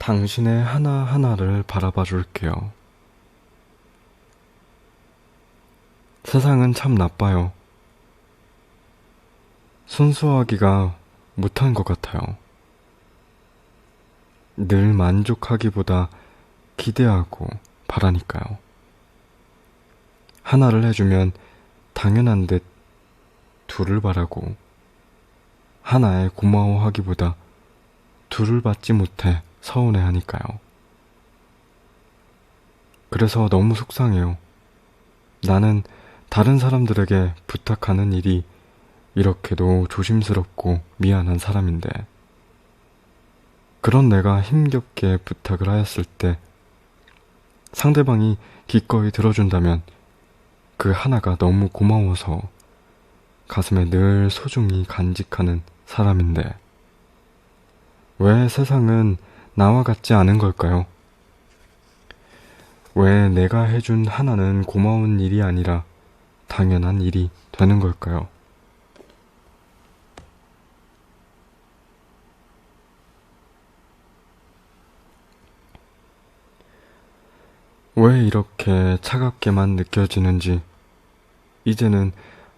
당신의 하나하나를 바라봐 줄게요. 세상은 참 나빠요. 순수하기가 못한 것 같아요. 늘 만족하기보다 기대하고 바라니까요. 하나를 해주면 당연한 듯 둘을 바라고, 하나에 고마워하기보다 둘을 받지 못해 서운해하니까요. 그래서 너무 속상해요. 나는 다른 사람들에게 부탁하는 일이 이렇게도 조심스럽고 미안한 사람인데, 그런 내가 힘겹게 부탁을 하였을 때 상대방이 기꺼이 들어준다면 그 하나가 너무 고마워서 가슴에 늘 소중히 간직하는 사람인데, 왜 세상은 나와 같지 않은 걸까요? 왜 내가 해준 하나는 고마운 일이 아니라 당연한 일이 되는 걸까요? 왜 이렇게 차갑게만 느껴지는지, 이제는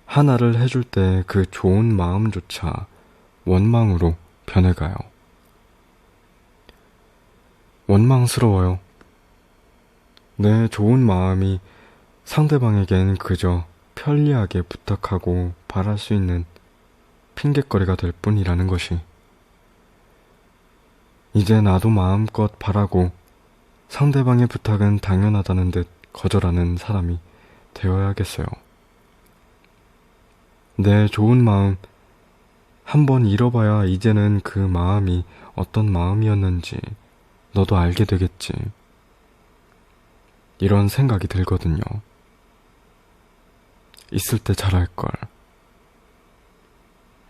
하나를 해줄 때 그 좋은 마음조차 원망으로 변해가요. 원망스러워요. 내 좋은 마음이 상대방에겐 그저 편리하게 부탁하고 바랄 수 있는 핑곗거리가 될 뿐이라는 것이. 이제 나도 마음껏 바라고 상대방의 부탁은 당연하다는 듯 거절하는 사람이 되어야겠어요. 내 좋은 마음 한번 잃어봐야 이제는 그 마음이 어떤 마음이었는지 너도 알게 되겠지. 이런 생각이 들거든요. 있을 때 잘할걸.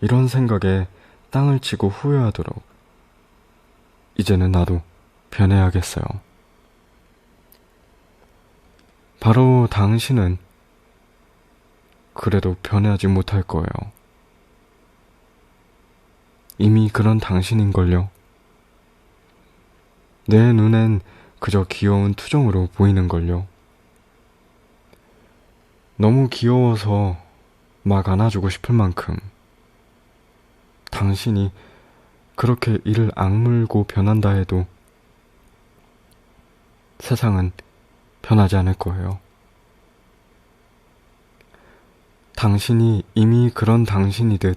이런 생각에 땅을 치고 후회하도록 이제는 나도 변해야겠어요. 바로 당신은 그래도 변하지 못할 거예요. 이미 그런 당신인걸요. 내 눈엔 그저 귀여운 투정으로 보이는걸요. 너무 귀여워서 막 안아주고 싶을 만큼 당신이 그렇게 이를 악물고 변한다 해도 세상은 변하지 않을 거예요. 당신이 이미 그런 당신이듯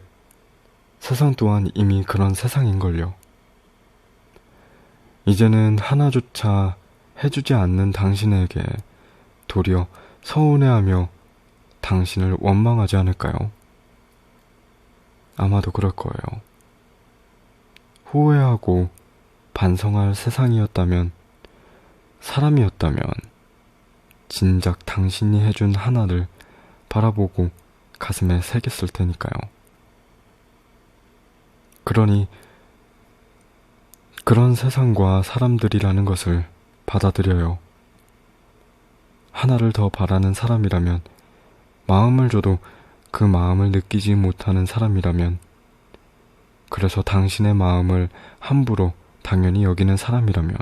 세상 또한 이미 그런 세상인걸요. 이제는 하나조차 해주지 않는 당신에게 도리어 서운해하며 당신을 원망하지 않을까요? 아마도 그럴 거예요. 후회하고 반성할 세상이었다면, 사람이었다면 진작 당신이 해준 하나를 바라보고 가슴에 새겼을 테니까요. 그러니 그런 세상과 사람들이라는 것을 받아들여요. 하나를 더 바라는 사람이라면, 마음을 줘도 그 마음을 느끼지 못하는 사람이라면, 그래서 당신의 마음을 함부로 당연히 여기는 사람이라면,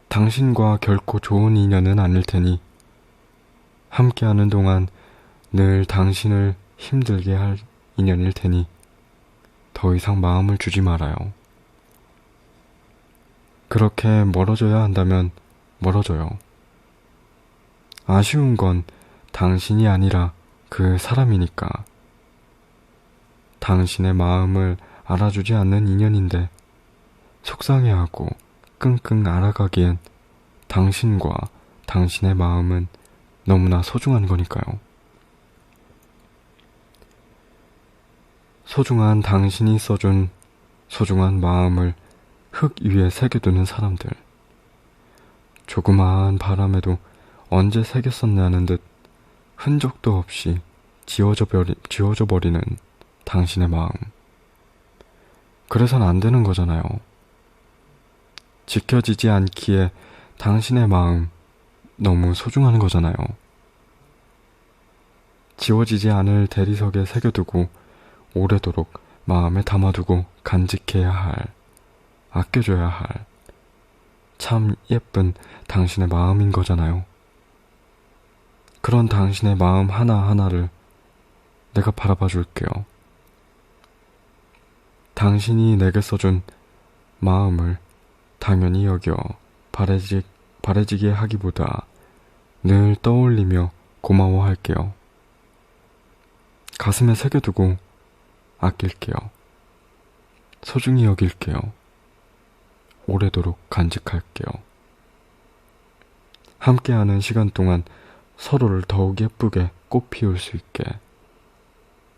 당신과 결코 좋은 인연은 아닐 테니 함께하는 동안 늘 당신을 힘들게 할 인연일 테니 더 이상 마음을 주지 말아요. 그렇게 멀어져야 한다면 멀어져요. 아쉬운 건 당신이 아니라 그 사람이니까. 당신의 마음을 알아주지 않는 인연인데 속상해하고 끙끙 앓아가기엔 당신과 당신의 마음은 너무나 소중한 거니까요. 소중한 당신이 써준 소중한 마음을 흙 위에 새겨두는 사람들. 조그마한 바람에도 언제 새겼었냐는 듯 흔적도 없이 지워져 버리는 당신의 마음. 그래선 안 되는 거잖아요. 지켜지지 않기에 당신의 마음 너무 소중한 거잖아요. 지워지지 않을 대리석에 새겨두고 오래도록 마음에 담아두고 간직해야 할 아껴줘야 할 참 예쁜 당신의 마음인 거잖아요. 그런 당신의 마음 하나하나를 내가 바라봐 줄게요. 당신이 내게 써준 마음을 당연히 여겨 바래지게 하기보다 늘 떠올리며 고마워할게요. 가슴에 새겨두고 아낄게요. 소중히 여길게요. 오래도록 간직할게요. 함께하는 시간 동안 서로를 더욱 예쁘게 꽃 피울 수 있게,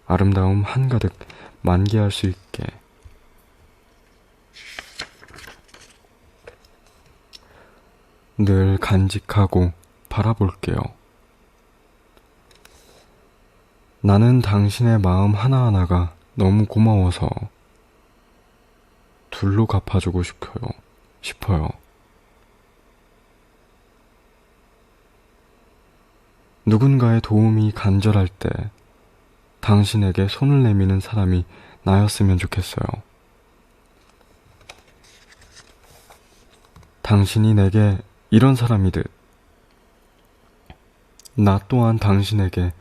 아름다움 한가득 만개할 수 있게, 늘 간직하고 바라볼게요. 나는 당신의 마음 하나하나가 너무 고마워서 둘로 갚아주고 싶어요. 누군가의 도움이 간절할 때 당신에게 손을 내미는 사람이 나였으면 좋겠어요. 당신이 내게 이런 사람이듯 나 또한 당신에게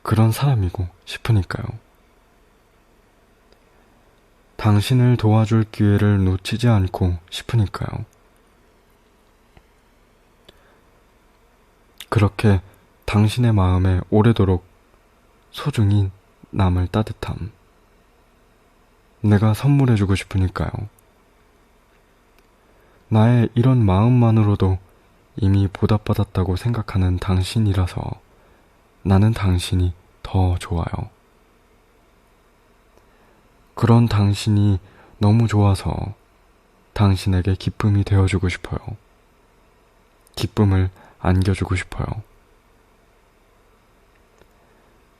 그런 사람이고 싶으니까요. 당신을 도와줄 기회를 놓치지 않고 싶으니까요. 그렇게 당신의 마음에 오래도록 소중히 남을 따뜻함, 내가 선물해주고 싶으니까요. 나의 이런 마음만으로도 이미 보답받았다고 생각하는 당신이라서 나는 당신이 더 좋아요. 그런 당신이 너무 좋아서 당신에게 기쁨이 되어주고 싶어요. 기쁨을 안겨주고 싶어요.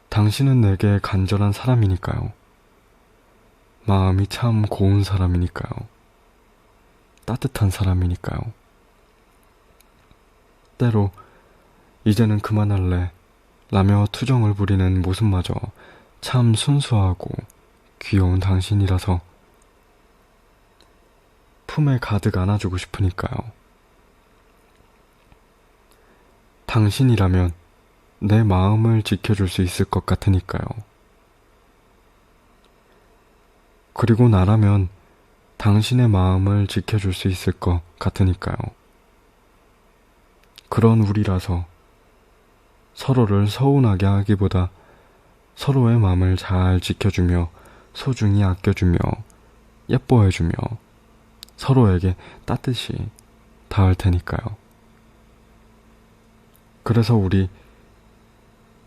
당신은 내게 간절한 사람이니까요. 마음이 참 고운 사람이니까요. 따뜻한 사람이니까요. 때로 이제는 그만할래 라며 투정을 부리는 모습마저 참 순수하고 귀여운 당신이라서 품에 가득 안아주고 싶으니까요. 당신이라면 내 마음을 지켜줄 수 있을 것 같으니까요. 그리고 나라면 당신의 마음을 지켜줄 수 있을 것 같으니까요. 그런 우리라서 서로를 서운하게 하기보다 서로의 마음을 잘 지켜주며 소중히 아껴주며 예뻐해주며 서로에게 따뜻이 닿을 테니까요. 그래서 우리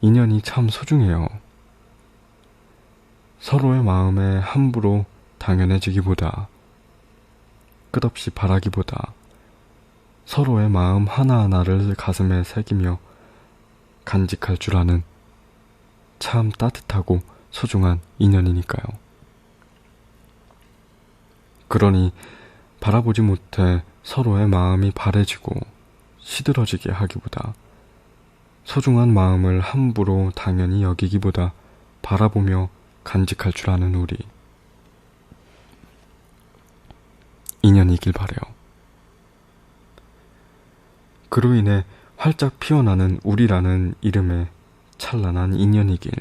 인연이 참 소중해요. 서로의 마음에 함부로 당연해지기보다, 끝없이 바라기보다 서로의 마음 하나하나를 가슴에 새기며 간직할 줄 아는 참 따뜻하고 소중한 인연이니까요. 그러니 바라보지 못해 서로의 마음이 바래지고 시들어지게 하기보다 소중한 마음을 함부로 당연히 여기기보다 바라보며 간직할 줄 아는 우리 인연이길 바래요. 그로 인해 활짝 피어나는 우리라는 이름의 찬란한 인연이길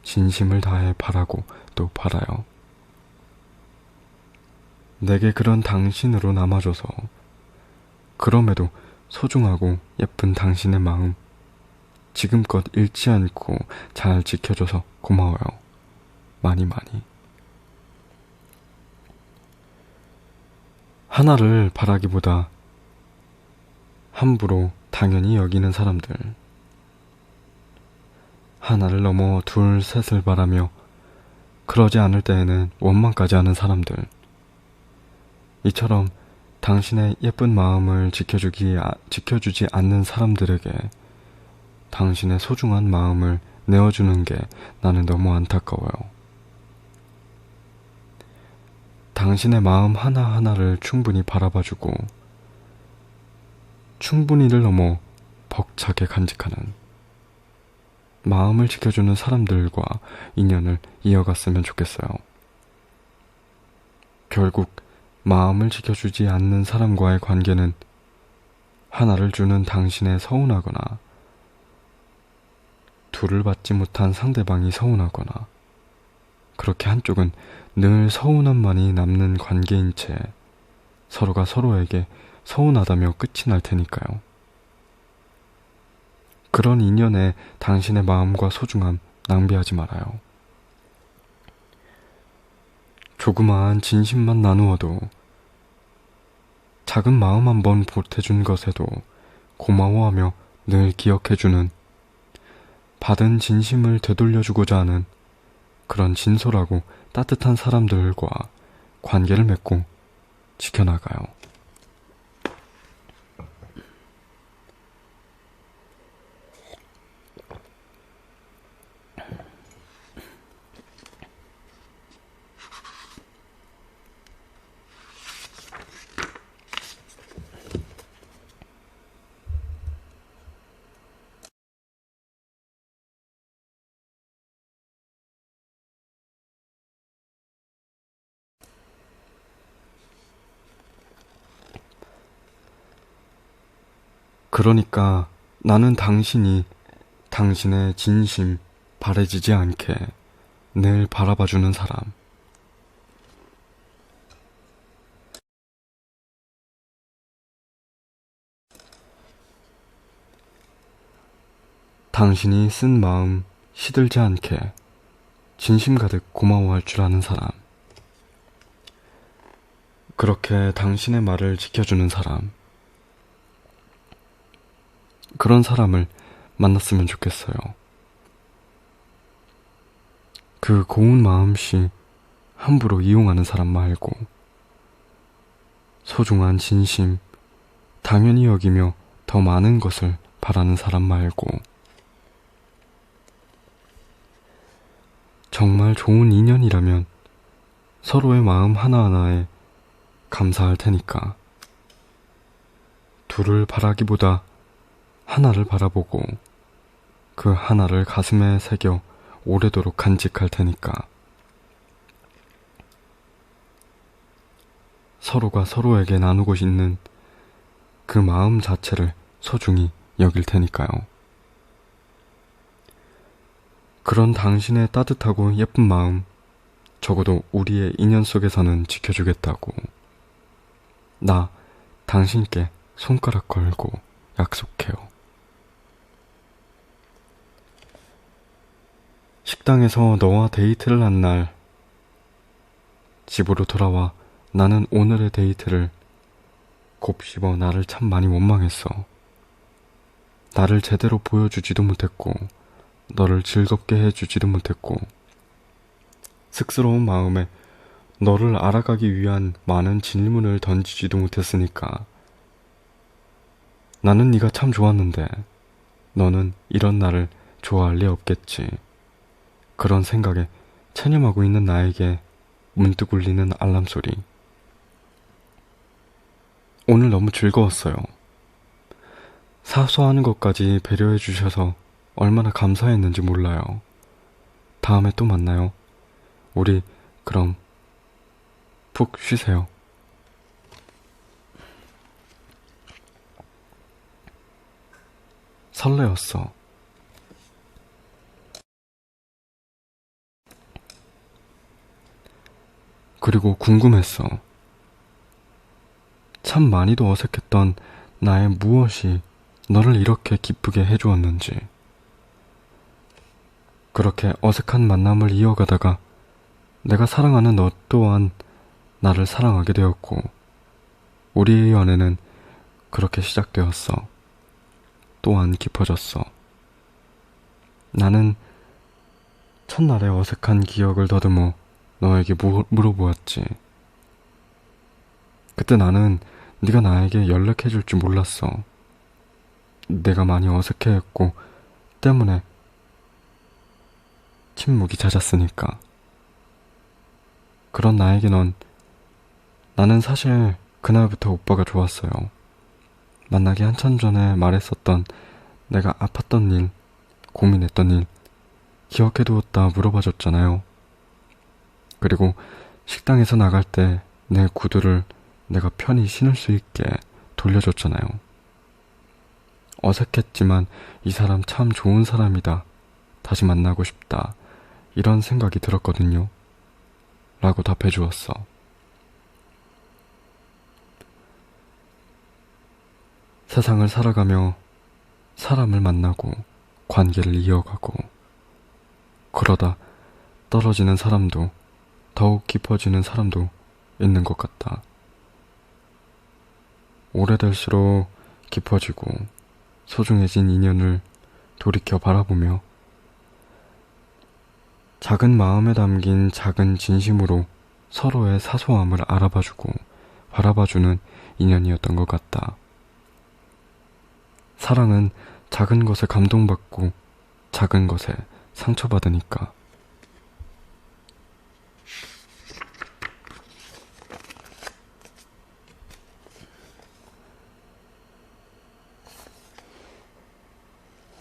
진심을 다해 바라고 또 바라요. 내게 그런 당신으로 남아줘서 그럼에도 소중하고 예쁜 당신의 마음 지금껏 잃지 않고 잘 지켜줘서 고마워요. 많이 많이. 하나를 바라기보다 함부로 당연히 여기는 사람들, 하나를 넘어 둘, 셋을 바라며 그러지 않을 때에는 원망까지 하는 사람들, 이처럼 당신의 예쁜 마음을 지켜주지 않는 사람들에게 당신의 소중한 마음을 내어주는 게 나는 너무 안타까워요. 당신의 마음 하나하나를 충분히 바라봐주고 충분히를 넘어 벅차게 간직하는 마음을 지켜주는 사람들과 인연을 이어갔으면 좋겠어요. 결국 마음을 지켜주지 않는 사람과의 관계는 하나를 주는 당신에 서운하거나 둘을 받지 못한 상대방이 서운하거나 그렇게 한쪽은 늘 서운함만이 남는 관계인 채 서로가 서로에게 서운하다며 끝이 날 테니까요. 그런 인연에 당신의 마음과 소중함 낭비하지 말아요. 조그마한 진심만 나누어도 작은 마음 한번 보태준 것에도 고마워하며 늘 기억해주는 받은 진심을 되돌려주고자 하는 그런 진솔하고 따뜻한 사람들과 관계를 맺고 지켜나가요. 그러니까 나는 당신이 당신의 진심 바래지지 않게 늘 바라봐주는 사람. 당신이 쓴 마음 시들지 않게 진심 가득 고마워할 줄 아는 사람. 그렇게 당신의 말을 지켜주는 사람. 그런 사람을 만났으면 좋겠어요. 그 고운 마음씨 함부로 이용하는 사람 말고 소중한 진심 당연히 여기며 더 많은 것을 바라는 사람 말고 정말 좋은 인연이라면 서로의 마음 하나하나에 감사할 테니까 둘을 바라기보다 하나를 바라보고 그 하나를 가슴에 새겨 오래도록 간직할 테니까 서로가 서로에게 나누고 있는 그 마음 자체를 소중히 여길 테니까요. 그런 당신의 따뜻하고 예쁜 마음 적어도 우리의 인연 속에서는 지켜주겠다고 나 당신께 손가락 걸고 약속해요. 식당에서 너와 데이트를 한 날 집으로 돌아와 나는 오늘의 데이트를 곱씹어 나를 참 많이 원망했어. 나를 제대로 보여주지도 못했고 너를 즐겁게 해주지도 못했고 쑥스러운 마음에 너를 알아가기 위한 많은 질문을 던지지도 못했으니까 나는 네가 참 좋았는데 너는 이런 나를 좋아할 리 없겠지. 그런 생각에 체념하고 있는 나에게 문득 울리는 알람 소리. 오늘 너무 즐거웠어요. 사소한 것까지 배려해 주셔서 얼마나 감사했는지 몰라요. 다음에 또 만나요. 우리 그럼 푹 쉬세요. 설레었어. 그리고 궁금했어. 참 많이도 어색했던 나의 무엇이 너를 이렇게 기쁘게 해주었는지. 그렇게 어색한 만남을 이어가다가 내가 사랑하는 너 또한 나를 사랑하게 되었고 우리의 연애는 그렇게 시작되었어. 또한 깊어졌어. 나는 첫날의 어색한 기억을 더듬어 너에게 물어보았지. 그때 나는 네가 나에게 연락해줄 줄 몰랐어. 내가 많이 어색해했고 때문에 침묵이 잦았으니까. 그런 나에게 나는 사실 그날부터 오빠가 좋았어요. 만나기 한참 전에 말했었던 내가 아팠던 일, 고민했던 일 기억해두었다 물어봐줬잖아요. 그리고 식당에서 나갈 때 내 구두를 내가 편히 신을 수 있게 돌려줬잖아요. 어색했지만 이 사람 참 좋은 사람이다. 다시 만나고 싶다. 이런 생각이 들었거든요. 라고 답해 주었어. 세상을 살아가며 사람을 만나고 관계를 이어가고 그러다 떨어지는 사람도 더욱 깊어지는 사람도 있는 것 같다. 오래될수록 깊어지고 소중해진 인연을 돌이켜 바라보며 작은 마음에 담긴 작은 진심으로 서로의 사소함을 알아봐주고 바라봐주는 인연이었던 것 같다. 사랑은 작은 것에 감동받고 작은 것에 상처받으니까.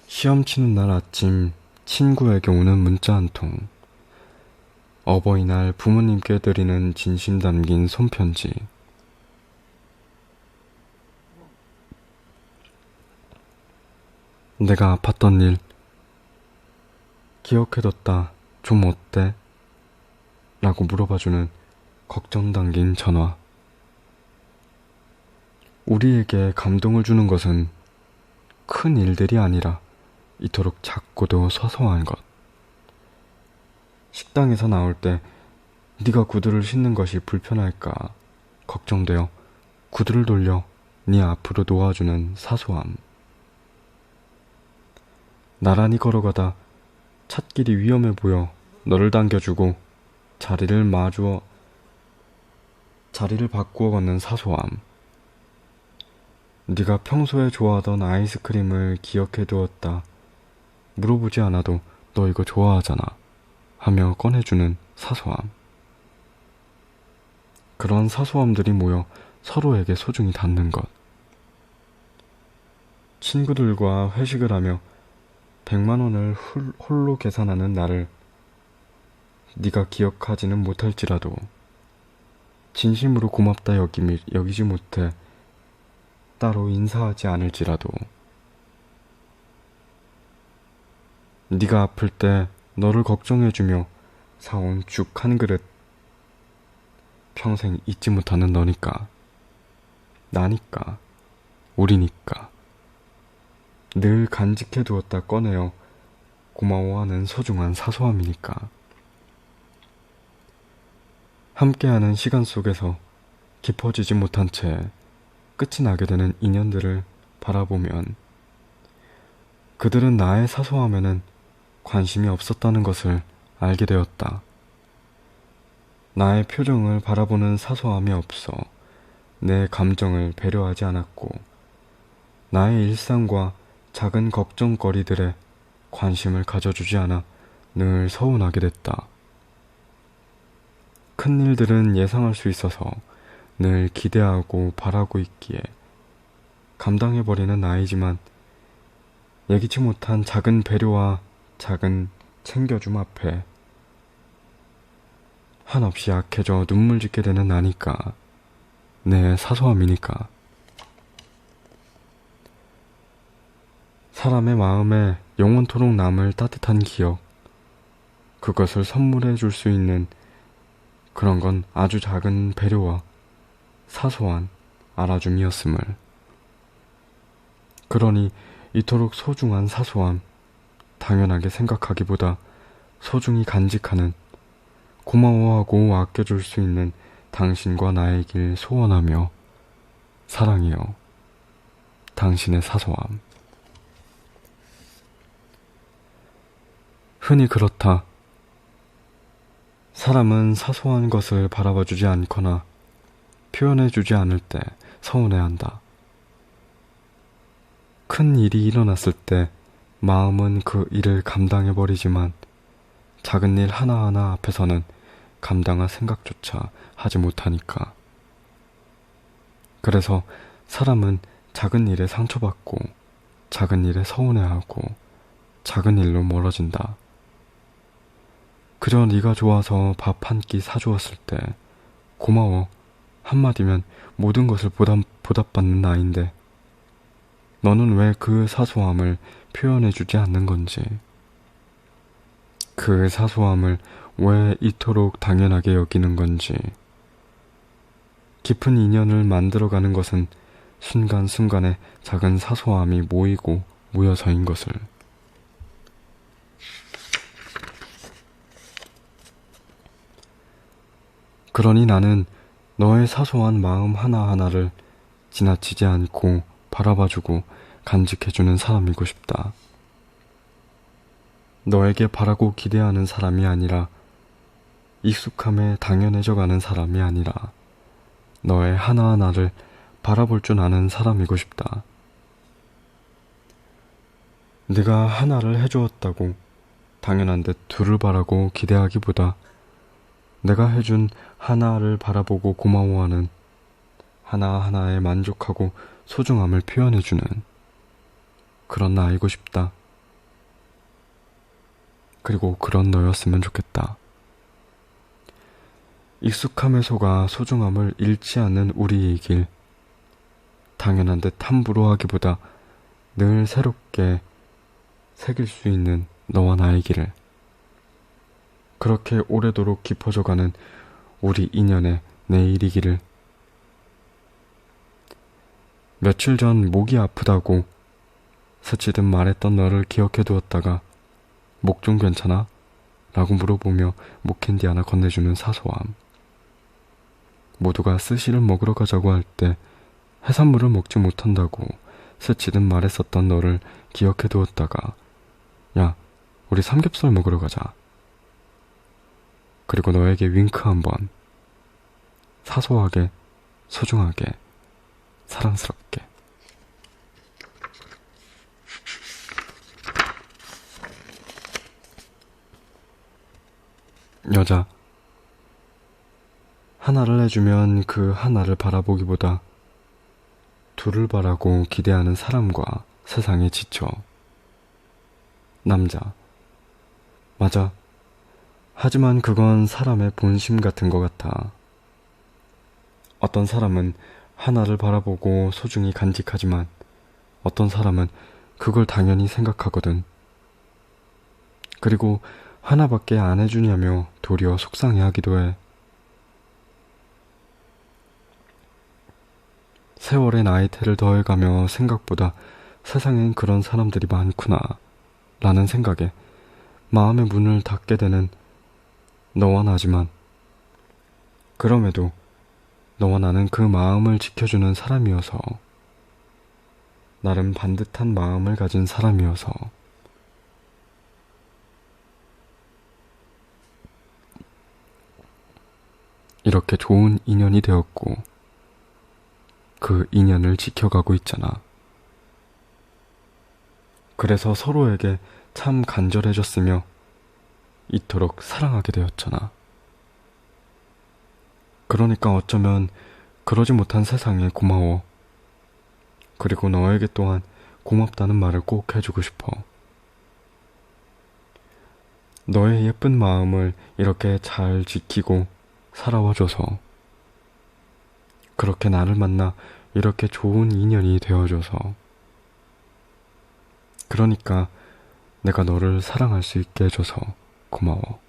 시험 치는 날 아침 친구에게 오는 문자 한 통. 어버이날 부모님께 드리는 진심 담긴 손편지. 내가 아팠던 일 기억해뒀다. 좀 어때? 라고 물어봐주는 걱정 담긴 전화. 우리에게 감동을 주는 것은 큰 일들이 아니라 이토록 작고도 소소한 것. 식당에서 나올 때 네가 구두를 신는 것이 불편할까 걱정되어 구두를 돌려 네 앞으로 놓아주는 사소함. 나란히 걸어가다 찻길이 위험해 보여 너를 당겨주고 자리를 바꾸어 걷는 사소함. 네가 평소에 좋아하던 아이스크림을 기억해 두었다. 물어보지 않아도 너 이거 좋아하잖아 하며 꺼내주는 사소함. 그런 사소함들이 모여 서로에게 소중히 닿는 것. 친구들과 회식을 하며 100만 원을 홀로 계산하는 나를 네가 기억하지는 못할지라도 진심으로 고맙다 여기지 못해 따로 인사하지 않을지라도 네가 아플 때 너를 걱정해주며 사온 죽 한 그릇 평생 잊지 못하는 너니까, 나니까, 우리니까 늘 간직해두었다 꺼내어 고마워하는 소중한 사소함이니까. 함께하는 시간 속에서 깊어지지 못한 채 끝이 나게 되는 인연들을 바라보면 그들은 나의 사소함에는 관심이 없었다는 것을 알게 되었다. 나의 표정을 바라보는 사소함이 없어 내 감정을 배려하지 않았고 나의 일상과 작은 걱정거리들에 관심을 가져주지 않아 늘 서운하게 됐다. 큰 일들은 예상할 수 있어서 늘 기대하고 바라고 있기에 감당해버리는 나이지만 예기치 못한 작은 배려와 작은 챙겨줌 앞에 한없이 약해져 눈물 짓게 되는 나니까, 내 사소함이니까. 사람의 마음에 영원토록 남을 따뜻한 기억, 그것을 선물해 줄 수 있는 그런 건 아주 작은 배려와 사소한 알아줌이었음을. 그러니 이토록 소중한 사소함, 당연하게 생각하기보다 소중히 간직하는, 고마워하고 아껴줄 수 있는 당신과 나의 길 소원하며 사랑해요. 당신의 사소함. 흔히 그렇다. 사람은 사소한 것을 바라봐주지 않거나 표현해주지 않을 때 서운해한다. 큰 일이 일어났을 때 마음은 그 일을 감당해버리지만 작은 일 하나하나 앞에서는 감당할 생각조차 하지 못하니까. 그래서 사람은 작은 일에 상처받고 작은 일에 서운해하고 작은 일로 멀어진다. 그저 네가 좋아서 밥 한 끼 사주었을 때 고마워 한마디면 모든 것을 보답받는 나인데 너는 왜 그 사소함을 표현해주지 않는 건지, 그 사소함을 왜 이토록 당연하게 여기는 건지. 깊은 인연을 만들어가는 것은 순간순간의 작은 사소함이 모이고 모여서인 것을. 그러니 나는 너의 사소한 마음 하나하나를 지나치지 않고 바라봐주고 간직해주는 사람이고 싶다. 너에게 바라고 기대하는 사람이 아니라, 익숙함에 당연해져가는 사람이 아니라 너의 하나하나를 바라볼 줄 아는 사람이고 싶다. 네가 하나를 해주었다고 당연한 듯 둘을 바라고 기대하기보다 내가 해준 하나를 바라보고 고마워하는, 하나하나에 만족하고 소중함을 표현해주는 그런 나이고 싶다. 그리고 그런 너였으면 좋겠다. 익숙함에 속아 소중함을 잃지 않는 우리의 길, 당연한 듯 함부로 하기보다 늘 새롭게 새길 수 있는 너와 나의 길을, 그렇게 오래도록 깊어져가는 우리 인연의 내일이기를. 며칠 전 목이 아프다고 스치듯 말했던 너를 기억해두었다가 목 좀 괜찮아? 라고 물어보며 목캔디 하나 건네주는 사소함. 모두가 스시를 먹으러 가자고 할 때 해산물을 먹지 못한다고 스치듯 말했었던 너를 기억해두었다가 야, 우리 삼겹살 먹으러 가자. 그리고 너에게 윙크 한번. 사소하게, 소중하게, 사랑스럽게. 여자. 하나를 해주면 그 하나를 바라보기보다 둘을 바라고 기대하는 사람과 세상에 지쳐. 남자. 맞아. 하지만 그건 사람의 본심 같은 것 같아. 어떤 사람은 하나를 바라보고 소중히 간직하지만 어떤 사람은 그걸 당연히 생각하거든. 그리고 하나밖에 안 해주냐며 도리어 속상해하기도 해. 세월의 나이테를 더해가며 생각보다 세상엔 그런 사람들이 많구나 라는 생각에 마음의 문을 닫게 되는 너와 나지만, 그럼에도 너와 나는 그 마음을 지켜주는 사람이어서, 나름 반듯한 마음을 가진 사람이어서, 이렇게 좋은 인연이 되었고 그 인연을 지켜가고 있잖아. 그래서 서로에게 참 간절해졌으며 이토록 사랑하게 되었잖아. 그러니까 어쩌면 그러지 못한 세상에 고마워. 그리고 너에게 또한 고맙다는 말을 꼭 해주고 싶어. 너의 예쁜 마음을 이렇게 잘 지키고 살아와줘서, 그렇게 나를 만나 이렇게 좋은 인연이 되어줘서, 그러니까 내가 너를 사랑할 수 있게 해줘서 고마워.